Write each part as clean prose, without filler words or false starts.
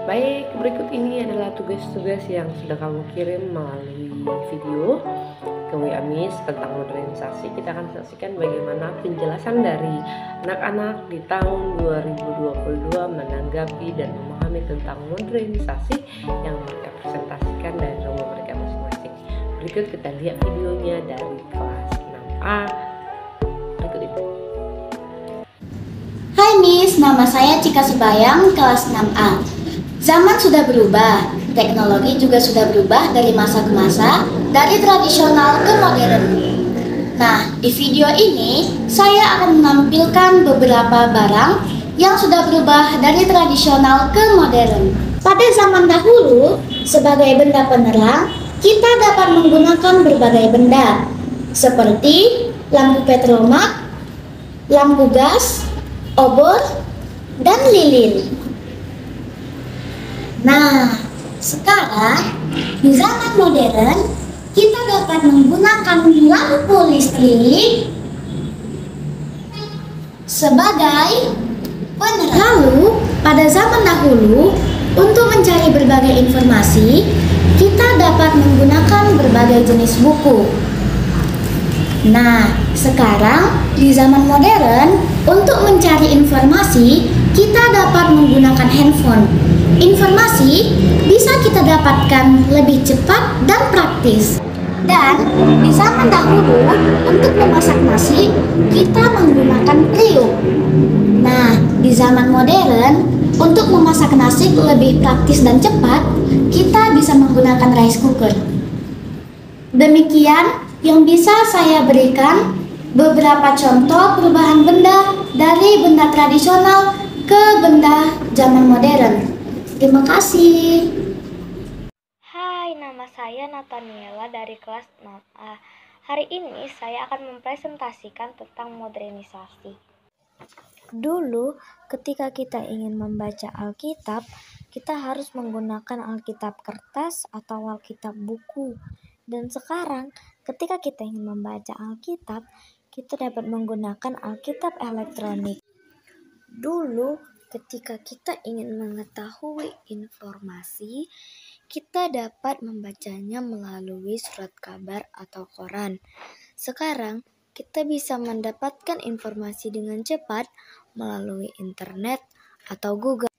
Baik, berikut ini adalah tugas-tugas yang sudah kamu kirim melalui video ke WA Miss tentang modernisasi. Kita akan saksikan bagaimana penjelasan dari anak-anak di tahun 2022 menanggapi dan memahami tentang modernisasi yang mereka presentasikan dari rumah mereka masing-masing. Berikut kita lihat videonya dari kelas 6A. Berikut itu. Hai Miss, nama saya Cika Sebayang, kelas 6A. Zaman sudah berubah, teknologi juga sudah berubah dari masa ke masa, dari tradisional ke modern. Nah, di video ini saya akan menampilkan beberapa barang yang sudah berubah dari tradisional ke modern. Pada zaman dahulu, sebagai benda penerang, kita dapat menggunakan berbagai benda, seperti lampu petromak, lampu gas, obor, dan lilin. Nah, sekarang di zaman modern kita dapat menggunakan lampu listrik sebagai penerang. Lalu, pada zaman dahulu, untuk mencari berbagai informasi, kita dapat menggunakan berbagai jenis buku. Nah, sekarang di zaman modern, untuk mencari informasi, kita dapat menggunakan handphone. Informasi bisa kita dapatkan lebih cepat dan praktis. Dan di zaman dahulu, untuk memasak nasi, kita menggunakan periuk. Nah, di zaman modern, untuk memasak nasi lebih praktis dan cepat, kita bisa menggunakan rice cooker. Demikian yang bisa saya berikan beberapa contoh perubahan benda dari benda tradisional ke benda zaman modern. Terima kasih. Hai, nama saya Nataniela dari kelas 6A. Hari ini saya akan mempresentasikan tentang modernisasi. Dulu, ketika kita ingin membaca Alkitab, kita harus menggunakan Alkitab kertas atau Alkitab buku. Dan sekarang, ketika kita ingin membaca Alkitab, kita dapat menggunakan Alkitab elektronik. Dulu, ketika kita ingin mengetahui informasi, kita dapat membacanya melalui surat kabar atau koran. Sekarang, kita bisa mendapatkan informasi dengan cepat melalui internet atau Google.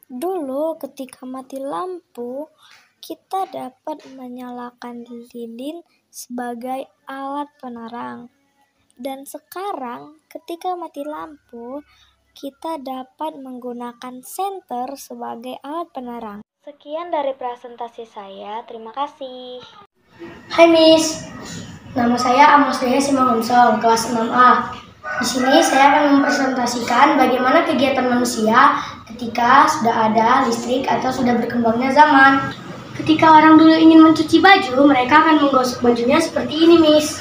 Dulu, ketika mati lampu, kita dapat menyalakan lilin sebagai alat penerang. Dan sekarang, ketika mati lampu, kita dapat menggunakan senter sebagai alat penerang. Sekian dari presentasi saya. Terima kasih. Hai Miss, nama saya Amos Dea Simangunsong, kelas 6A. Di sini saya akan mempresentasikan bagaimana kegiatan manusia ketika sudah ada listrik atau sudah berkembangnya zaman. Ketika orang dulu ingin mencuci baju, mereka akan menggosok bajunya seperti ini, Miss.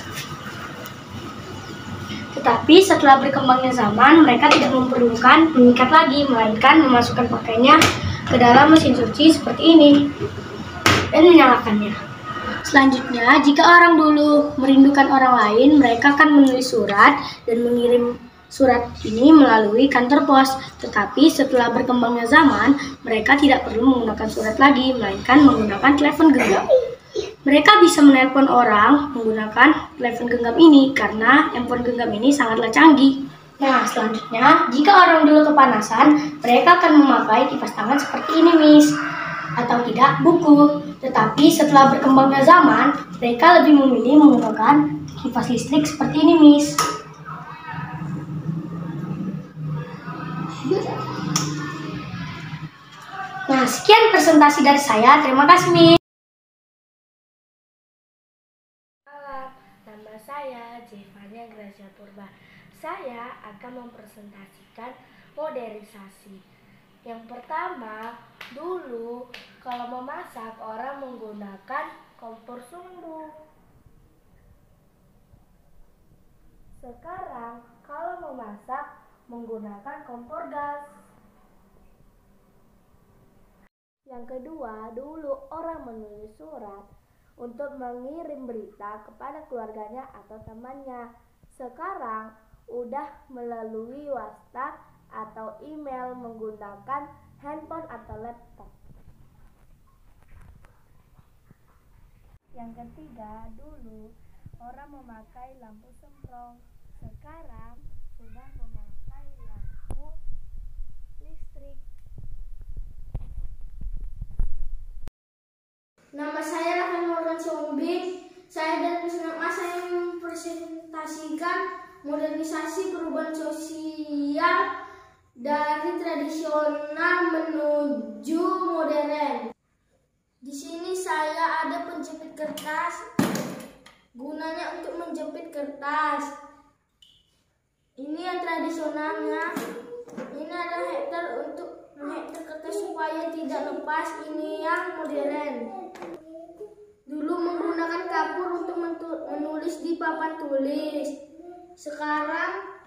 Tetapi setelah berkembangnya zaman, mereka tidak memerlukan mengikat lagi, melainkan memasukkan pakaiannya ke dalam mesin cuci seperti ini dan menyalakannya. Selanjutnya, jika orang dulu merindukan orang lain, mereka akan menulis surat dan mengirim surat ini melalui kantor pos. Tetapi setelah berkembangnya zaman, mereka tidak perlu menggunakan surat lagi, melainkan menggunakan telepon genggam. Mereka bisa menelpon orang menggunakan telepon genggam ini karena handphone genggam ini sangatlah canggih. Nah, selanjutnya, jika orang dulu kepanasan, mereka akan memakai kipas tangan seperti ini, Miss. Atau tidak, buku. Tetapi setelah berkembangnya zaman, mereka lebih memilih menggunakan kipas listrik seperti ini, Miss. Nah, sekian presentasi dari saya. Terima kasih, Miss. Nama saya Jevania Gracia Purba. Saya akan mempresentasikan modernisasi. Yang pertama, dulu kalau memasak orang menggunakan kompor sumbu. Sekarang kalau memasak menggunakan kompor gas. Yang kedua, dulu orang menulis surat untuk mengirim berita kepada keluarganya atau temannya. Sekarang udah melalui WhatsApp atau email menggunakan handphone atau laptop. Yang ketiga, dulu orang memakai lampu semprong, sekarang sudah memakai lampu listrik. Nama saya Rafael Morgan Sombing. Saya dari Senap A. Saya mempresentasikan modernisasi perubahan sosial dari tradisional menuju modern. Di sini saya ada penjepit kertas. Gunanya untuk menjepit kertas. Ini yang tradisionalnya. Ini ada hektar untuk hektar kertas supaya tidak lepas. Ini yang modern. Dulu menggunakan kapur untuk menulis di papan tulis. Sekarang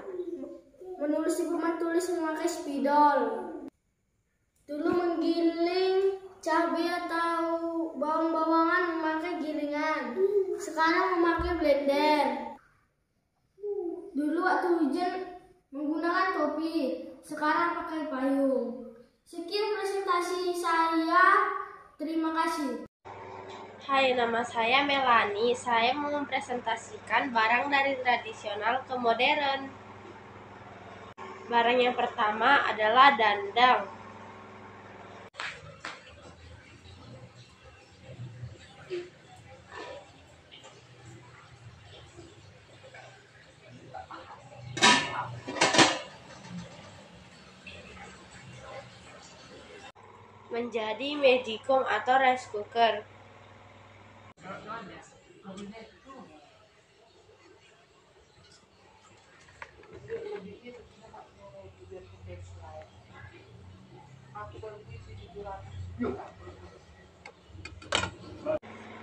menulis di papan tulis memakai spidol. Dulu menggiling cabai atau bawang-bawangan memakai gilingan. Sekarang memakai blender. Dulu waktu hujan menggunakan topi. Sekarang pakai payung. Sekian presentasi saya. Terima kasih. Hai, nama saya Melani. Saya mau mempresentasikan barang dari tradisional ke modern. Barang yang pertama adalah dandang. Menjadi magicom atau rice cooker.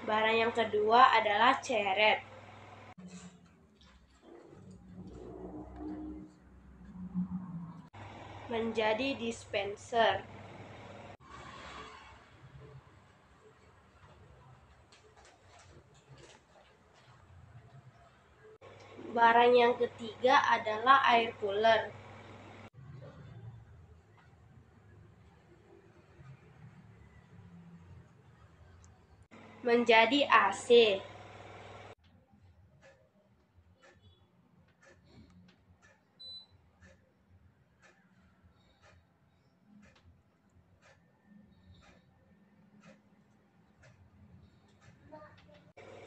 Barang yang kedua adalah ceret. Menjadi dispenser. Barang yang ketiga adalah air cooler. Menjadi AC.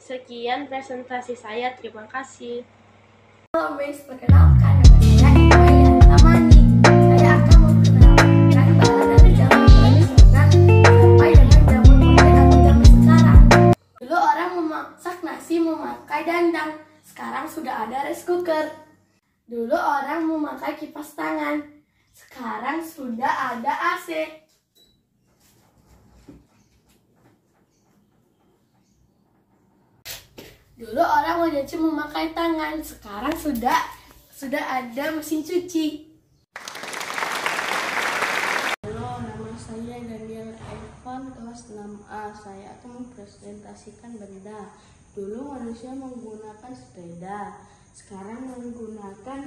Sekian presentasi saya, terima kasih. Halo Miss, perkenalkan nama saya Iwaya Tamani. Saya akan memperkenalkan barang dari zaman tradisional sampai dengan zaman modern atau zaman sekarang. Dulu orang memasak nasi memakai dandang, sekarang sudah ada rice cooker. Dulu orang memakai kipas tangan, sekarang sudah ada AC. Dulu orang mencuci memakai tangan, sekarang sudah ada mesin cuci. Halo, nama saya Daniel Evan, kelas 6A. Saya akan mempresentasikan benda. Dulu manusia menggunakan sepeda, sekarang menggunakan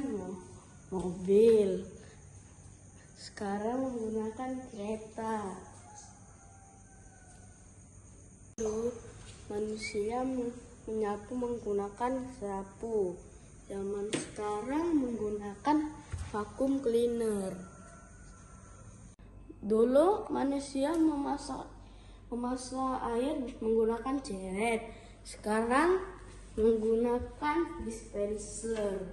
mobil. Sekarang menggunakan kereta. Dulu manusia menyapu menggunakan sapu. Zaman sekarang menggunakan vacuum cleaner. Dulu manusia memasak air menggunakan ceret. Sekarang menggunakan dispenser.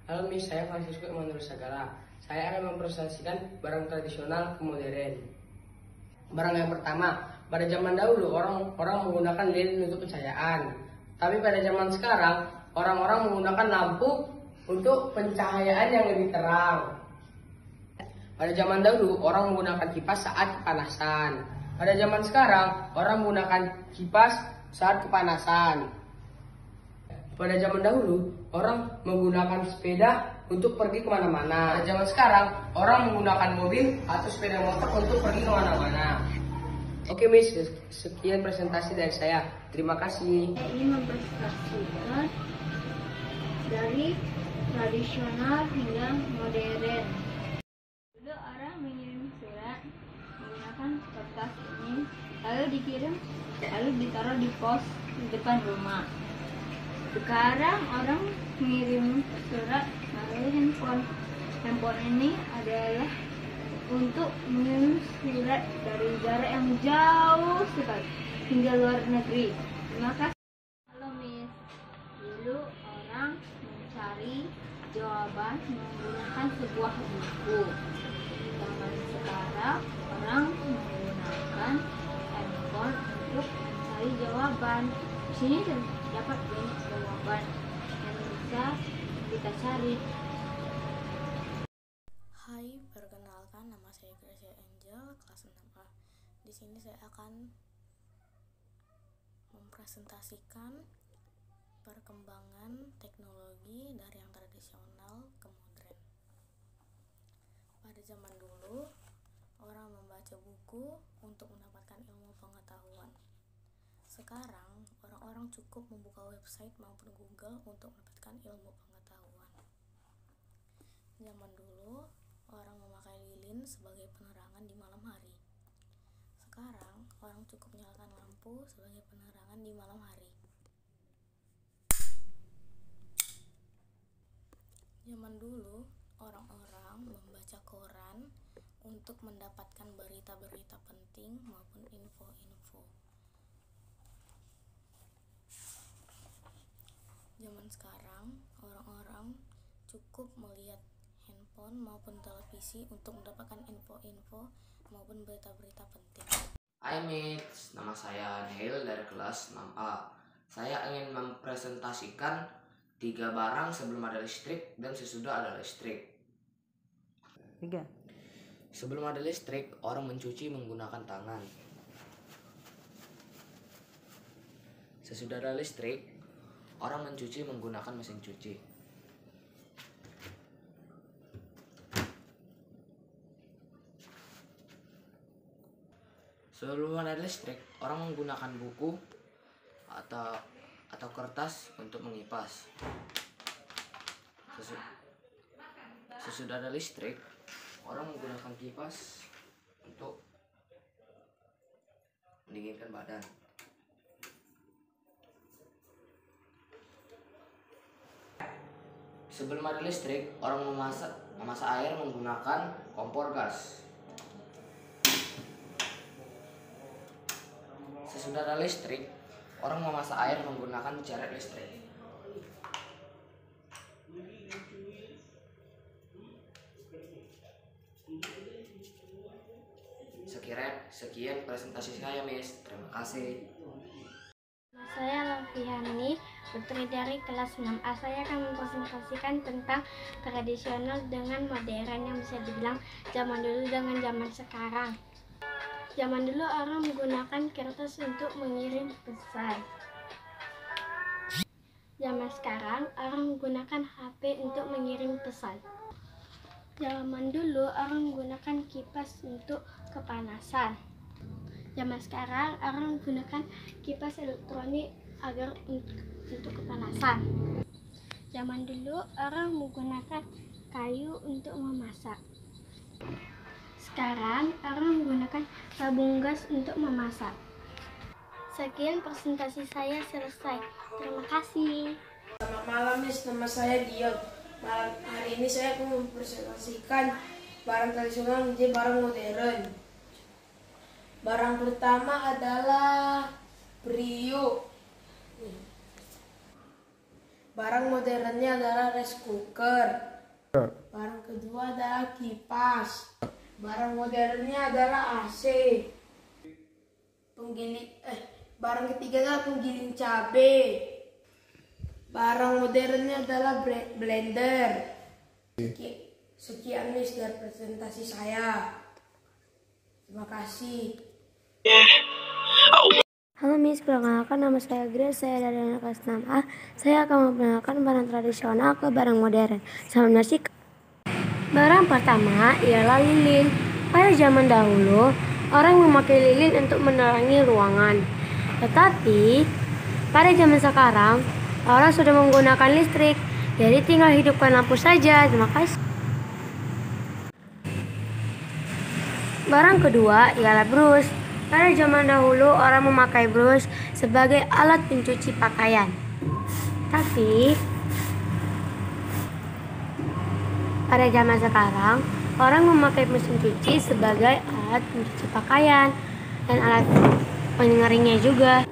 Halo Miss, saya Francisco Emmanuel Sagala. Saya akan mempresentasikan barang tradisional ke modern. Barang yang pertama, pada zaman dahulu orang menggunakan lilin untuk pencahayaan. Tapi pada zaman sekarang orang-orang menggunakan lampu untuk pencahayaan yang lebih terang. Pada zaman dahulu orang menggunakan kipas saat kepanasan. Pada zaman sekarang orang menggunakan kipas saat kepanasan. Pada zaman dahulu orang menggunakan sepeda untuk pergi kemana-mana. Pada zaman sekarang orang menggunakan mobil atau sepeda motor untuk pergi kemana-mana. Oke Miss, sekian presentasi dari saya. Terima kasih. Ini mempresentasikan dari tradisional hingga modern. Dulu orang mengirim surat menggunakan kertas ini lalu dikirim, lalu ditaruh di pos di depan rumah. Sekarang orang mengirim surat melalui handphone. Handphone ini adalah untuk mengirim surat dari jarak yang jauh sekali hingga luar negeri. Terima kasih. Halo Miss, dulu orang mencari jawaban menggunakan sebuah buku. Zaman sekarang orang menggunakan handphone untuk mencari jawaban. Di sini terdapat banyak jawaban yang bisa kita cari. Hai, perkenalkan nama saya Gracia Angel, kelas 6A. Di sini saya akan mempresentasikan perkembangan teknologi dari yang tradisional ke modern. Pada zaman dulu, orang membaca buku untuk mendapatkan ilmu pengetahuan. Sekarang, orang-orang cukup membuka website maupun Google untuk mendapatkan ilmu pengetahuan. Zaman dulu, orang memakai lilin sebagai penerangan di malam hari. Sekarang, orang cukup menyalakan lampu sebagai penerangan di malam hari. Zaman dulu, orang-orang membaca koran untuk mendapatkan berita-berita penting maupun info-info. Zaman sekarang, orang-orang cukup melihat handphone maupun televisi untuk mendapatkan info-info maupun berita-berita penting. Hai mates, nama saya Neil dari kelas 6A. Saya ingin mempresentasikan 3 barang sebelum ada listrik dan sesudah ada listrik. 3. Sebelum ada listrik, orang mencuci menggunakan tangan. Sesudah ada listrik, orang mencuci menggunakan mesin cuci. Sebelum ada listrik, orang menggunakan buku atau kertas untuk mengipas. Sesudah ada listrik, orang menggunakan kipas untuk mendinginkan badan. Sebelum ada listrik, orang memasak air menggunakan kompor gas. Sesudah ada listrik, orang memasak air menggunakan ceret listrik. Sekian presentasi saya, Miss. Terima kasih. Saya Lafiani, putri dari kelas 6A. Saya akan mempresentasikan tentang tradisional dengan modern yang bisa dibilang zaman dulu dengan zaman sekarang. Zaman dulu orang menggunakan kertas untuk mengirim pesan. Zaman sekarang orang menggunakan HP untuk mengirim pesan. Zaman dulu orang menggunakan kipas untuk kepanasan. Zaman sekarang orang menggunakan kipas elektronik agar untuk kepanasan. Zaman dulu orang menggunakan kayu untuk memasak. Sekarang orang menggunakan tabung gas untuk memasak. Sekian presentasi saya selesai. Terima kasih. Selamat malam, Miss. Nama saya Dion. Malam hari ini saya akan mempresentasikan barang tradisional menjadi barang modern. Barang pertama adalah periuk. Barang modernnya adalah rice cooker. Barang kedua adalah kipas. Barang modernnya adalah AC. Barang ketiga adalah penggiling cabai. Barang modernnya adalah blender. Sekian, Miss, dari presentasi saya. Terima kasih. Halo Miss, perkenalkan nama saya Grace, saya dari anak kelas 6A. Saya akan memperkenalkan barang tradisional ke barang modern. Salam nasi. Barang pertama ialah lilin. Pada zaman dahulu, orang memakai lilin untuk menerangi ruangan. Tetapi, pada zaman sekarang, orang sudah menggunakan listrik. Jadi tinggal hidupkan lampu saja. Terima kasih. Barang kedua ialah brus. Pada zaman dahulu orang memakai brush sebagai alat pencuci pakaian. Tapi pada zaman sekarang orang memakai mesin cuci sebagai alat pencuci pakaian dan alat pengeringnya juga.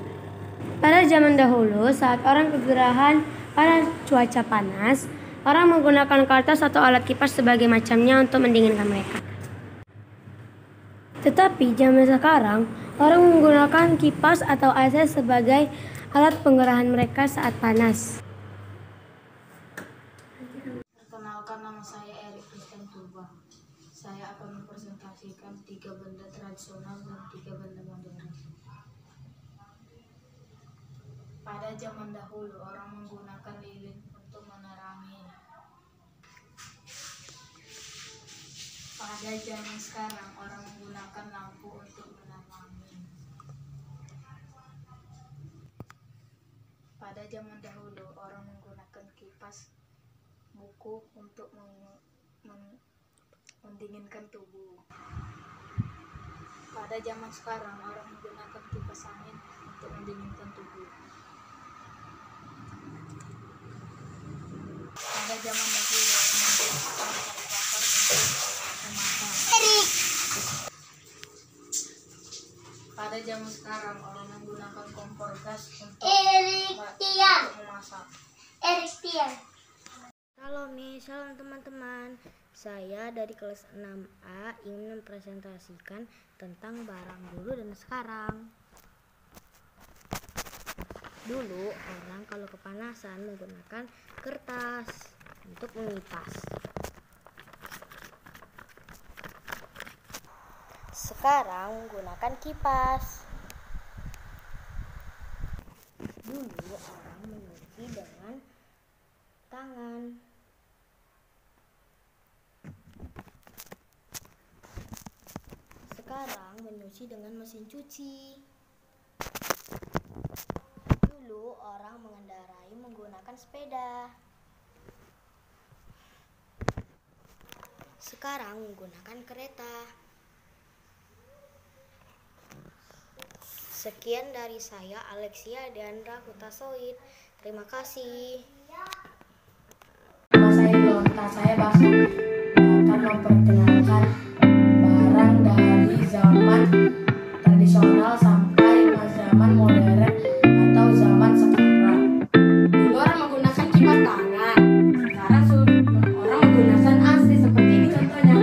Pada zaman dahulu saat orang kegerahan pada cuaca panas, orang menggunakan kertas atau alat kipas sebagai macamnya untuk mendinginkan mereka. Tetapi zaman sekarang, orang menggunakan kipas atau AC sebagai alat penggerahan mereka saat panas. Perkenalkan, nama saya Erik Kristen Tuba. Saya akan mempresentasikan 3 benda tradisional dan 3 benda modern. Pada zaman dahulu, orang menggunakan lilin untuk menerangi. Pada zaman sekarang, orang menggunakan lampu untuk menerangi. Pada zaman dahulu, orang menggunakan kipas buku untuk mendinginkan tubuh. Pada zaman sekarang, orang menggunakan kipas angin untuk mendinginkan tubuh. Pada zaman dahulu, orang menggunakan kayu bakar untuk memasak. Pada zaman sekarang, orang menggunakan kompor gas untuk memasak. Halo Miss, salam teman-teman. Saya dari kelas 6A ingin mempresentasikan tentang barang dulu dan sekarang. Dulu orang kalau kepanasan menggunakan kertas untuk mengipas. Sekarang menggunakan kipas. Dulu orang menyuci dengan tangan. Sekarang menyuci dengan mesin cuci. Dulu orang mengendarai menggunakan sepeda. Sekarang menggunakan kereta. Sekian dari saya, Alexia Deandra Hutasoid. Terima kasih. Nama saya Lonta, saya akan memperkenalkan barang dari zaman tradisional sampai zaman modern atau zaman sekarang. Dulu orang menggunakan kipas tangan, sekarang orang menggunakan AC seperti ini contohnya.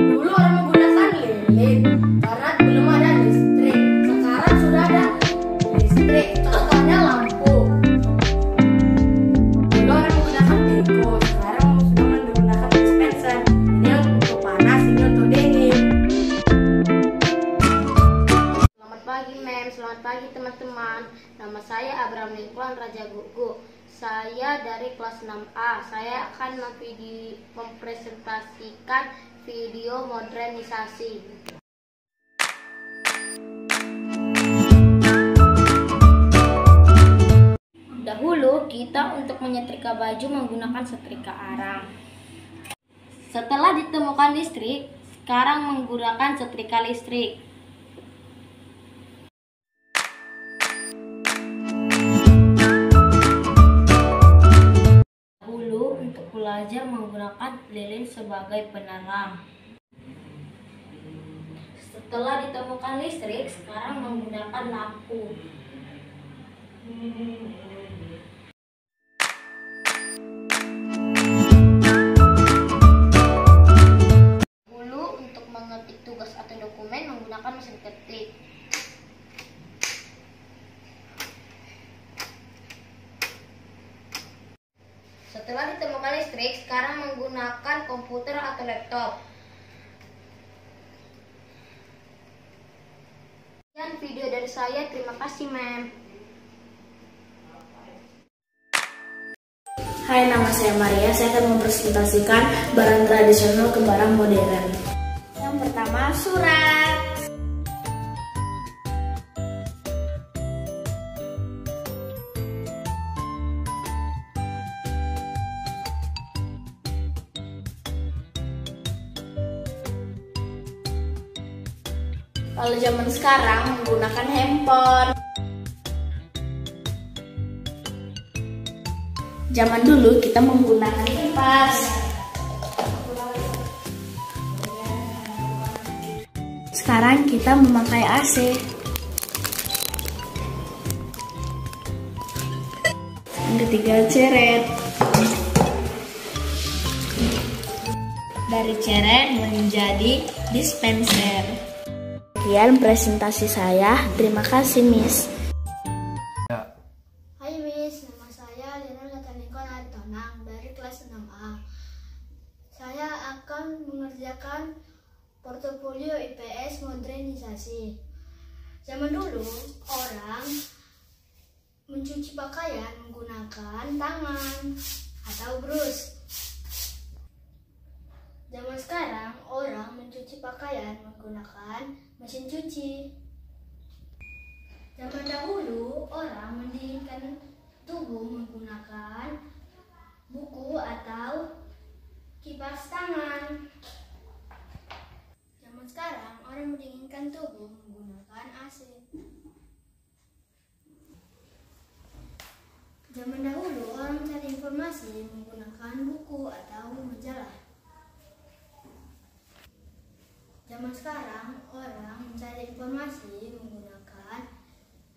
Dulu orang menggunakan lilin karena belum ada listrik, sekarang sudah ada listrik, contohnya lampu. Dulu orang menggunakan teko, sekarang sudah menggunakan dispenser. Ini untuk panas, ini untuk dingin. Selamat pagi Mem, selamat pagi teman-teman. Nama saya Abraham Lingkuan Raja Gugu. Saya dari kelas 6A. Saya akan mempresentasikan video modernisasi. Dahulu kita untuk menyetrika baju menggunakan setrika arang. Setelah ditemukan listrik, sekarang menggunakan setrika listrik. Dahulu untuk belajar menggunakan lilin sebagai penerang. Setelah ditemukan listrik, sekarang menggunakan lampu. Dulu untuk mengetik tugas atau dokumen menggunakan mesin ketik. Setelah ditemukan listrik, sekarang menggunakan komputer atau laptop. Sekian video dari saya, terima kasih Mem. Hai, nama saya Maria. Saya akan mempresentasikan barang tradisional ke barang modern. Yang pertama, surat. Kalau zaman sekarang menggunakan handphone. Zaman dulu kita menggunakan kipas. Sekarang kita memakai AC. Yang ketiga, ceret. Dari ceret menjadi dispenser. Sekian presentasi saya. Terima kasih, Miss. Hai Miss, nama saya Lina Natanikon Aritonang dari kelas 6A. Saya akan mengerjakan portofolio IPS modernisasi. Zaman dulu orang mencuci pakaian menggunakan tangan atau brus. Zaman sekarang orang mencuci pakaian menggunakan mesin cuci. Zaman dahulu orang mendinginkan tubuh menggunakan buku atau kipas tangan. Zaman sekarang orang mendinginkan tubuh menggunakan AC. Zaman dahulu orang mencari informasi menggunakan buku atau majalah. Zaman sekarang orang mencari informasi menggunakan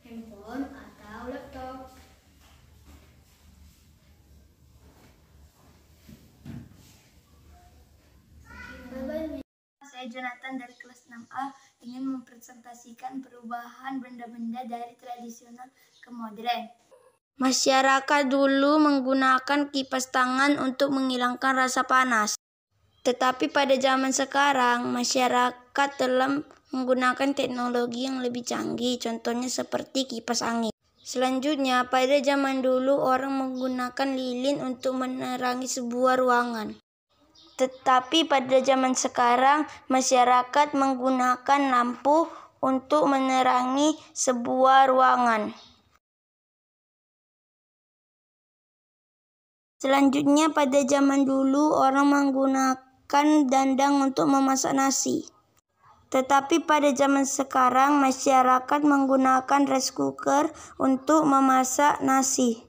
handphone atau laptop. Saya Jonathan dari kelas 6A ingin mempresentasikan perubahan benda-benda dari tradisional ke modern. Masyarakat dulu menggunakan kipas tangan untuk menghilangkan rasa panas. Tetapi pada zaman sekarang, masyarakat telah menggunakan teknologi yang lebih canggih, contohnya seperti kipas angin. Selanjutnya, pada zaman dulu orang menggunakan lilin untuk menerangi sebuah ruangan. Tetapi pada zaman sekarang, masyarakat menggunakan lampu untuk menerangi sebuah ruangan. Selanjutnya, pada zaman dulu orang menggunakan dandang untuk memasak nasi. Tetapi pada zaman sekarang, masyarakat menggunakan rice cooker untuk memasak nasi.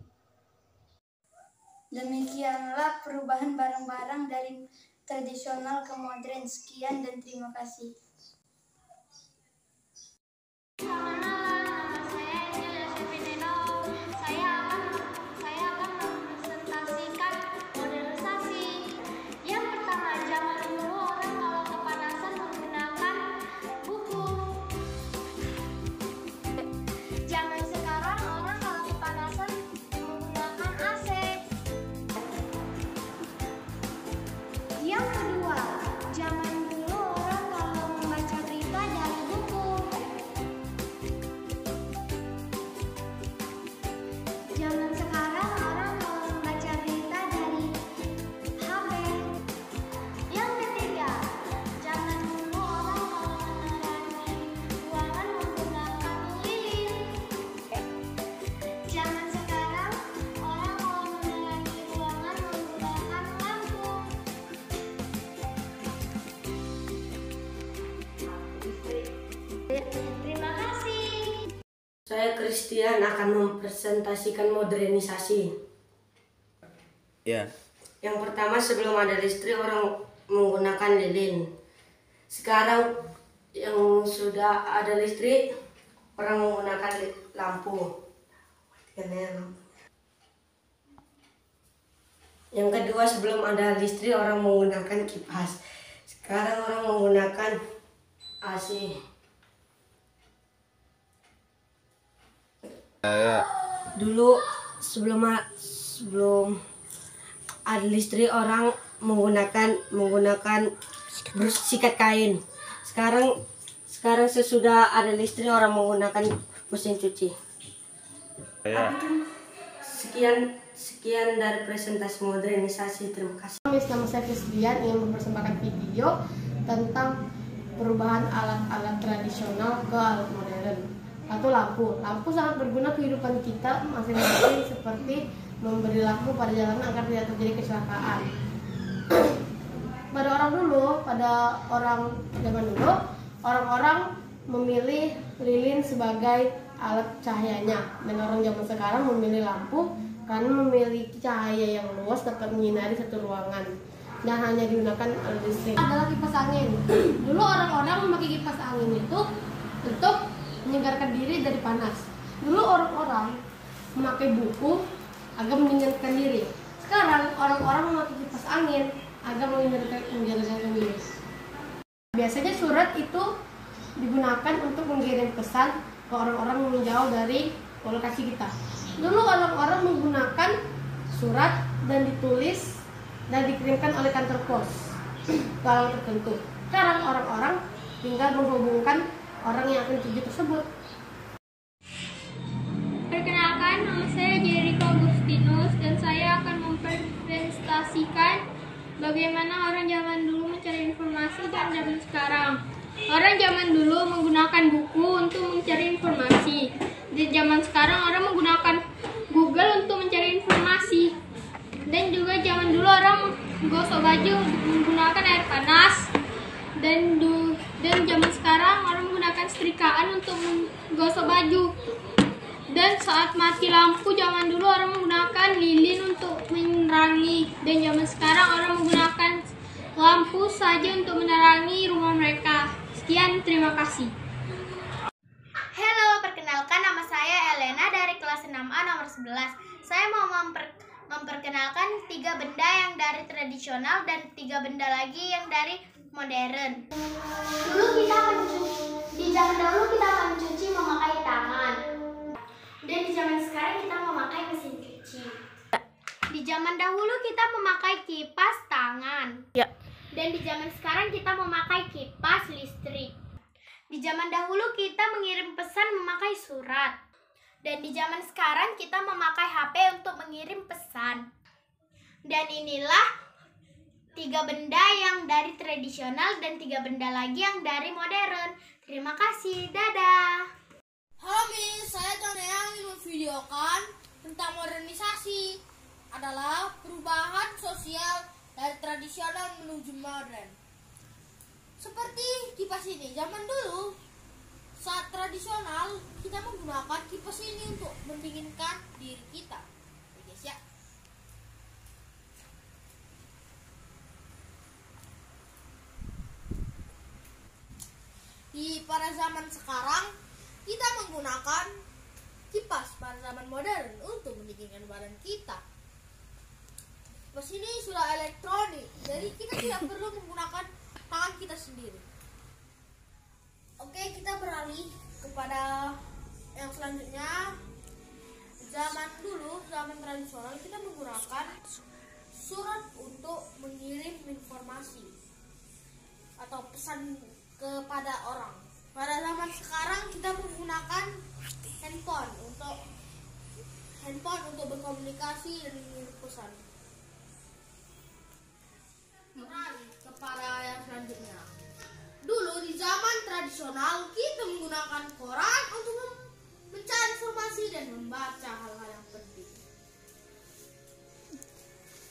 Demikianlah perubahan barang-barang dari tradisional ke modern. Sekian dan terima kasih. Yang kedua, zaman dulu orang kalau membaca berita dari buku. Zaman sekarang orang kalau membaca berita dari HP. Yang ketiga, zaman dulu orang kalau menerangi ruangan menggunakan lilin. Zaman sekarang orang kalau menerangi ruangan menggunakan lampu. Terima kasih. Saya Christian akan mempresentasikan modernisasi. Ya. Yang pertama, sebelum ada listrik orang menggunakan lilin. Sekarang yang sudah ada listrik orang menggunakan lampu. Yang kedua, sebelum ada listrik orang menggunakan kipas. Sekarang orang menggunakan AC. Dulu sebelum ada listrik orang menggunakan sikat kain. Sekarang sesudah ada listrik orang menggunakan mesin cuci. Sekian dari presentasi modernisasi. Terima kasih. Nama saya Christian ingin mempersembahkan video tentang perubahan alat-alat tradisional ke alat modern. Satu, lampu. Lampu sangat berguna kehidupan kita masing-masing, seperti memberi lampu pada jalan agar tidak terjadi kecelakaan. Pada orang zaman dulu, orang-orang memilih lilin sebagai alat cahayanya, dan orang zaman sekarang memilih lampu karena memiliki cahaya yang luas dapat menyinari satu ruangan dan hanya digunakan alat listrik. Adalah kipas angin. Dulu orang-orang memakai kipas angin itu untuk menyegarkan diri dari panas. Dulu orang-orang memakai buku agar mendinginkan diri. Sekarang orang-orang memakai kipas angin agar menyegarkan diri. Biasanya surat itu digunakan untuk mengirim pesan ke orang-orang yang jauh dari lokasi kita. Dulu orang-orang menggunakan surat dan ditulis dan dikirimkan oleh kantor pos ke alamat tertentu. Sekarang orang-orang tinggal menghubungkan orang yang akan tuju tersebut. Perkenalkan, nama saya Jericho Agustinus dan saya akan mempresentasikan bagaimana orang zaman dulu mencari informasi dan zaman sekarang. Orang zaman dulu menggunakan buku untuk mencari informasi. Di zaman sekarang orang menggunakan Google untuk mencari informasi. Dan juga zaman dulu orang menggosok baju menggunakan air panas. Dan zaman sekarang orang menggunakan setrikaan untuk menggosok baju. Dan saat mati lampu zaman dulu orang menggunakan lilin untuk menerangi. Dan zaman sekarang orang menggunakan lampu saja untuk menerangi rumah mereka. Sekian, terima kasih. Halo, perkenalkan nama saya Elena dari kelas 6A nomor 11. Saya mau memperkenalkan 3 benda yang dari tradisional dan 3 benda lagi yang dari modern. Di zaman dahulu kita mencuci memakai tangan. Dan di zaman sekarang kita memakai mesin cuci. Di zaman dahulu kita memakai kipas tangan. Ya. Dan di zaman sekarang kita memakai kipas listrik. Di zaman dahulu kita mengirim pesan memakai surat. Dan di zaman sekarang kita memakai HP untuk mengirim pesan. Dan inilah 3 benda yang dari tradisional dan 3 benda lagi yang dari modern. Terima kasih, dadah. Halo Miss, saya Tony yang ingin memvideokan tentang modernisasi adalah perubahan sosial dari tradisional menuju modern. Seperti kipas ini, zaman dulu saat tradisional kita menggunakan kipas ini untuk mendinginkan diri kita, ya guys ya. Pada zaman sekarang kita menggunakan kipas pada zaman modern untuk mendinginkan badan kita. Kipas ini sudah elektronik, jadi kita tidak perlu menggunakan tangan kita sendiri. Oke, kita beralih kepada yang selanjutnya. Zaman dulu, zaman tradisional, kita menggunakan surat untuk mengirim informasi atau pesan kepada orang. Pada zaman sekarang kita menggunakan handphone untuk berkomunikasi dan mengirim pesan. Beralih kepada yang selanjutnya. Dulu di zaman tradisional kita menggunakan koran untuk mencari informasi dan membaca hal-hal yang penting.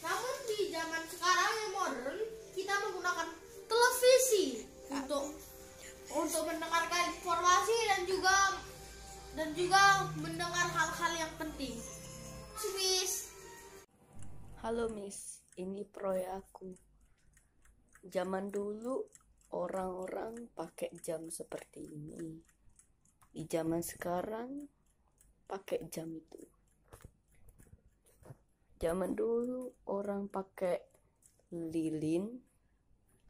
Namun di zaman sekarang yang modern kita menggunakan televisi untuk mendengarkan informasi dan juga mendengar hal-hal yang penting. Miss. Halo Miss, ini proyek aku. Zaman dulu orang-orang pakai jam seperti ini. Di zaman sekarang pakai jam itu. Zaman dulu orang pakai lilin,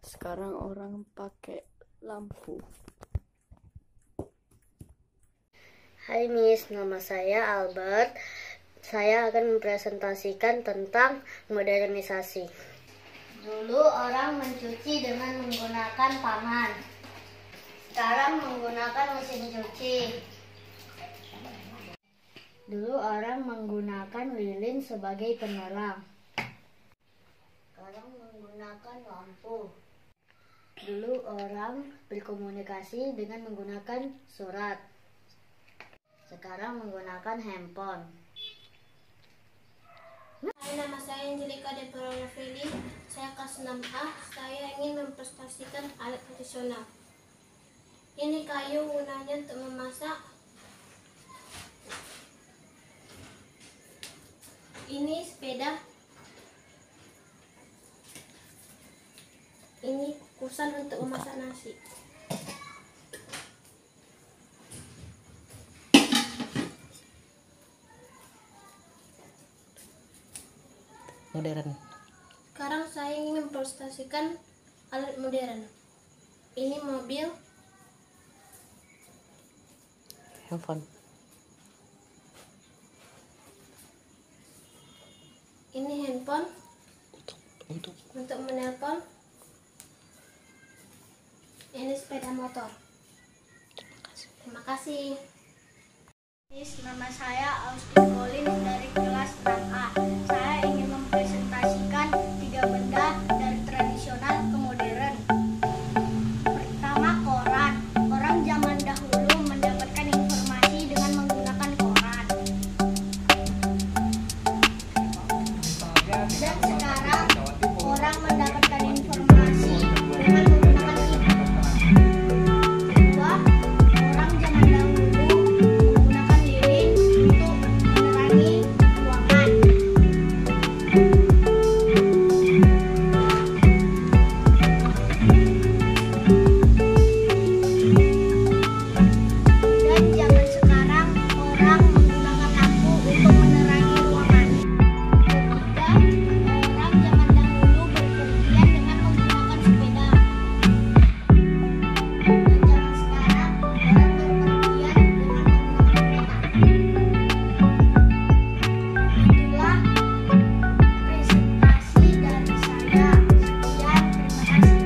sekarang orang pakai lampu. Hai Miss, nama saya Albert. Saya akan mempresentasikan tentang modernisasi. Dulu orang mencuci dengan menggunakan tangan. Sekarang menggunakan mesin cuci. Dulu orang menggunakan lilin sebagai penerang. Sekarang menggunakan lampu. Dulu orang berkomunikasi dengan menggunakan surat. Sekarang menggunakan handphone. Hai, nama saya Angelika Deborah Feli. Saya kelas 6A. Saya ingin mempresentasikan alat tradisional. Ini kayu gunanya untuk memasak. Ini sepeda. Ini kukusan untuk memasak nasi. Modern. Sekarang saya ingin mempresentasikan alat modern. Ini mobil, Handphone. ini handphone Untuk menelpon. Ini sepeda motor. Terima kasih. Nama saya Austin Colin dari kelas 6A. Saya ingin mempresentasikan 3 benda dari tradisional ke modern. Pertama, koran. Orang zaman dahulu mendapatkan informasi dengan menggunakan koran. Dan sekarang orang mendapatkan informasi dengan menggunakan kipas. Kedua, orang zaman dahulu menggunakan lilin untuk menerangi ruangan. Dan zaman sekarang orang menggunakan lampu untuk menerangi ruangan. Ketiga, orang zaman dahulu berpergian dengan menggunakan sepeda. Dan zaman sekarang orang berpergian dengan menggunakan kereta. Itulah presentasi dari saya. Sekian, terima kasih.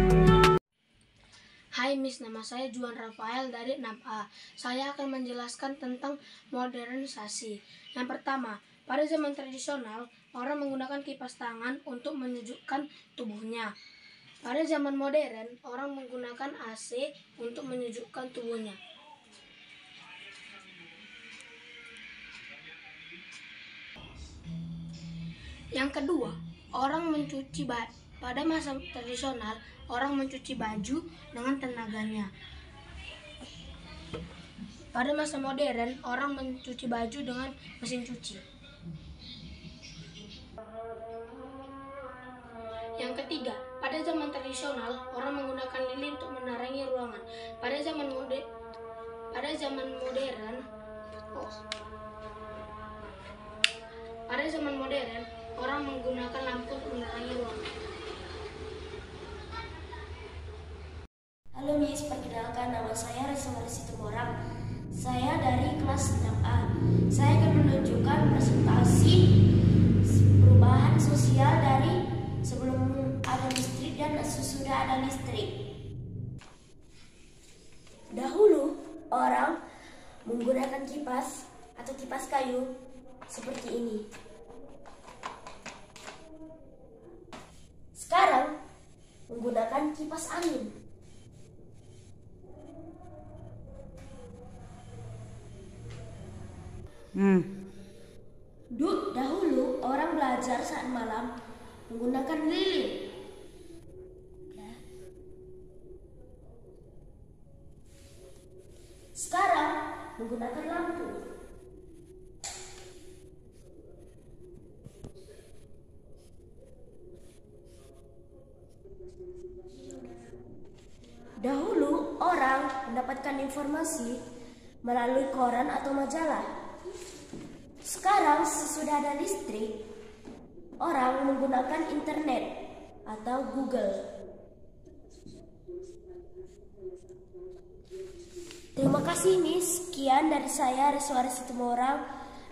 Hai Miss, nama saya Juan Rafael dari 6A. Saya akan menjelaskan tentang modernisasi. Yang pertama, pada zaman tradisional, orang menggunakan kipas tangan untuk menyejukkan tubuhnya. Pada zaman modern, orang menggunakan AC untuk menyejukkan tubuhnya. Yang kedua, orang mencuci baju. Pada masa tradisional, orang mencuci baju dengan tenaganya. Pada masa modern, orang mencuci baju dengan mesin cuci. Yang ketiga, pada zaman tradisional, orang menggunakan lilin untuk menerangi ruangan. Pada zaman modern, orang menggunakan lampu untuk menerangi ruangan. Halo Miss, perkenalkan nama saya Reswari Situmorang. Saya dari kelas 6A. Saya akan menunjukkan presentasi perubahan sosial dari sebelum ada listrik dan sesudah ada listrik. Dahulu orang menggunakan kipas atau kipas kayu seperti ini. Sekarang menggunakan kipas angin. Dahulu orang belajar saat malam menggunakan lilin. Sekarang menggunakan lampu. Dahulu orang mendapatkan informasi melalui koran atau majalah. Sekarang sesudah ada listrik, orang menggunakan internet atau Google. Terima kasih Miss. Sekian dari saya Reswari Situmorang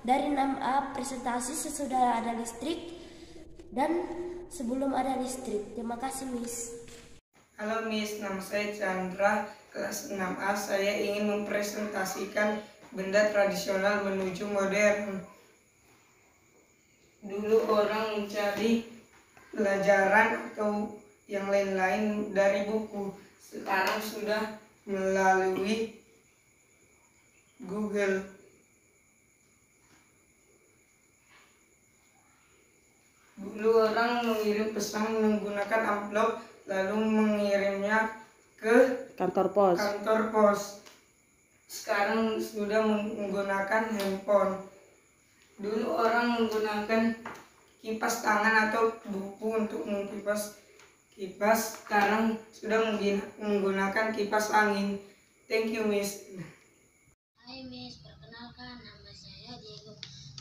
dari 6A, presentasi sesudah ada listrik dan sebelum ada listrik. Terima kasih Miss. Halo Miss, nama saya Chandra, kelas 6A. Saya ingin mempresentasikan benda tradisional menuju modern. Dulu orang mencari pelajaran atau yang lain-lain dari buku. Sekarang sudah melalui Google. Dulu orang mengirim pesan menggunakan amplop lalu mengirimnya ke kantor pos. sekarang sudah menggunakan handphone. Dulu orang menggunakan kipas tangan atau buku untuk mengkipas kipas, sekarang sudah menggunakan kipas angin. Thank you, Miss. Hai Miss, perkenalkan nama saya Diego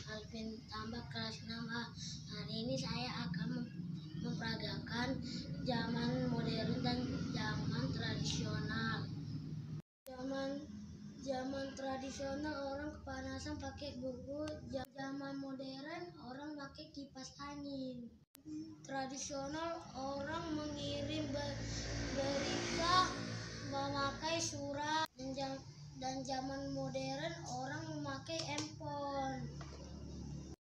Alvin Tambak kelas 6A. Hari ini saya akan memperagakan zaman modern dan zaman tradisional. Zaman tradisional orang kepanasan pakai buku, zaman modern orang pakai kipas angin. Tradisional orang mengirim berita memakai surat, dan zaman modern orang memakai handphone.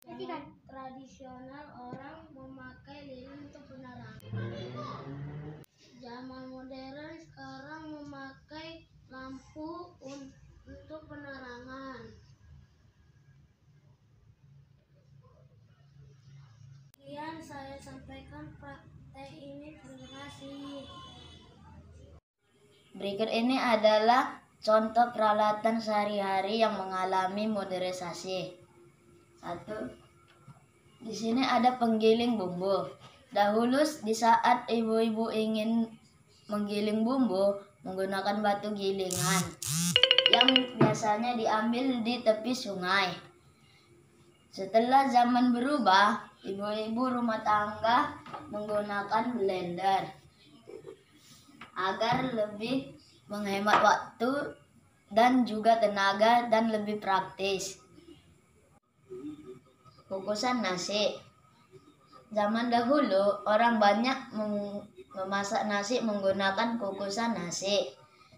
Zaman tradisional orang memakai lilin untuk penerangan. Zaman modern sekarang memakai lampu untuk penerangan. Sekian saya sampaikan praktek ini, terima kasih. Berikut ini adalah contoh peralatan sehari-hari yang mengalami modernisasi. 1. Di sini ada penggiling bumbu. Dahulu di saat ibu-ibu ingin menggiling bumbu menggunakan batu gilingan yang biasanya diambil di tepi sungai. Setelah zaman berubah, ibu-ibu rumah tangga menggunakan blender agar lebih menghemat waktu dan juga tenaga dan lebih praktis. Kukusan nasi. Zaman dahulu orang banyak memasak nasi menggunakan kukusan nasi.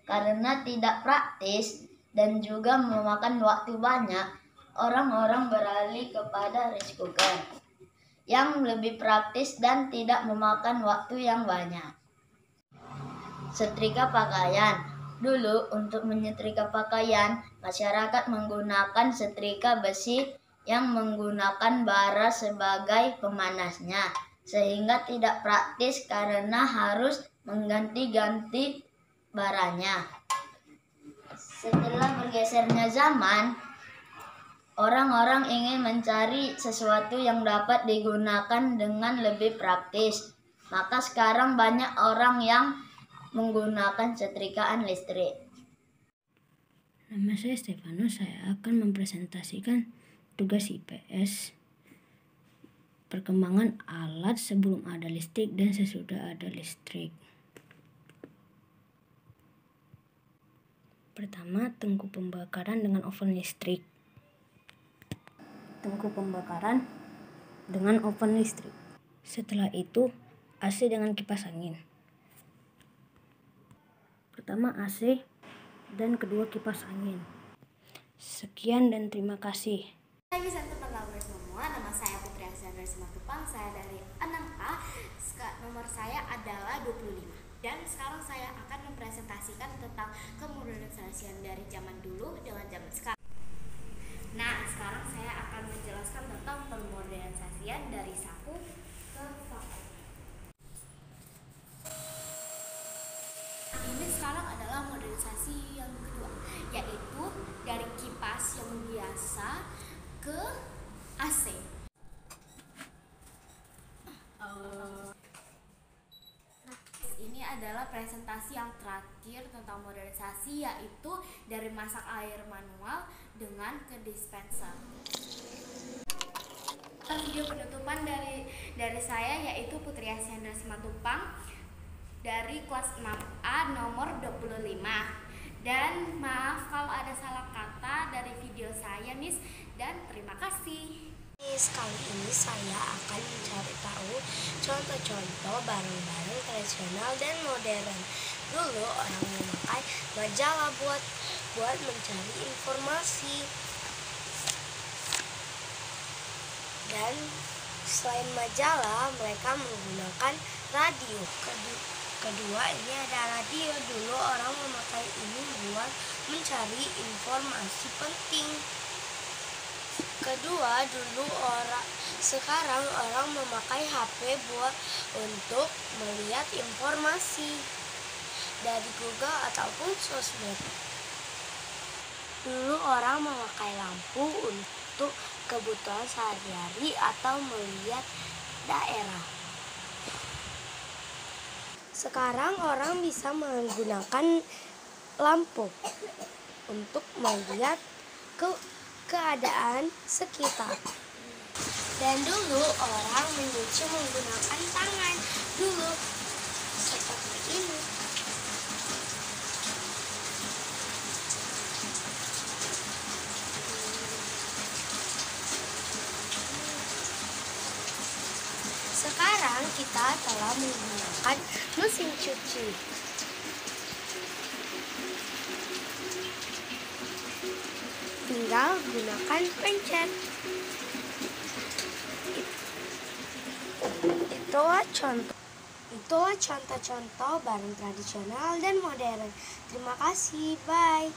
Karena tidak praktis dan juga memakan waktu banyak, orang-orang beralih kepada rice cooker yang lebih praktis dan tidak memakan waktu yang banyak. Setrika pakaian. Dulu untuk menyetrika pakaian, masyarakat menggunakan setrika besi yang menggunakan bara sebagai pemanasnya, sehingga tidak praktis karena harus mengganti-ganti baranya. Setelah bergesernya zaman, orang-orang ingin mencari sesuatu yang dapat digunakan dengan lebih praktis. Maka sekarang banyak orang yang menggunakan setrikaan listrik. Nama saya Stefanus, saya akan mempresentasikan tugas IPS perkembangan alat sebelum ada listrik dan sesudah ada listrik. Pertama, tungku pembakaran dengan oven listrik. Tungku pembakaran dengan oven listrik. Setelah itu, AC dengan kipas angin. Pertama AC dan kedua kipas angin. Sekian dan terima kasih. Hai bisa teman-teman semua, nama saya Putri Aksana dari Simatupang, saya dari 6A, nomor saya adalah 25. Dan sekarang saya akan mempresentasikan tentang kemodernisasian dari zaman dulu dengan zaman sekarang. Nah, sekarang saya akan menjelaskan tentang kemodernisasian dari sapu ke vakum. Ini sekarang adalah modernisasi yang kedua, yaitu dari kipas yang biasa ke AC. Ini adalah presentasi yang terakhir tentang modernisasi, yaitu dari masak air manual dengan ke dispenser. Video penutupan dari saya yaitu Putri Asyandra Simatupang dari kelas 6A nomor 25. Dan maaf kalau ada salah kata dari video saya, Miss, dan terima kasih. Kali ini saya akan mencari tahu contoh-contoh barang-barang tradisional dan modern. Dulu orang memakai majalah buat mencari informasi. Dan selain majalah, mereka menggunakan radio. Kedua, ini ada radio. Dulu orang memakai ini buat mencari informasi penting. Kedua, sekarang orang memakai HP untuk melihat informasi dari Google ataupun sosmed. Dulu orang memakai lampu untuk kebutuhan sehari-hari atau melihat daerah. Sekarang orang bisa menggunakan lampu untuk melihat keadaan sekitar. Dan dulu orang menyuci menggunakan tangan. Dulu seperti ini. Sekarang kita telah menggunakan mesin cuci. Tinggal gunakan pencet. Itulah contoh-contoh barang tradisional dan modern. Terima kasih, bye.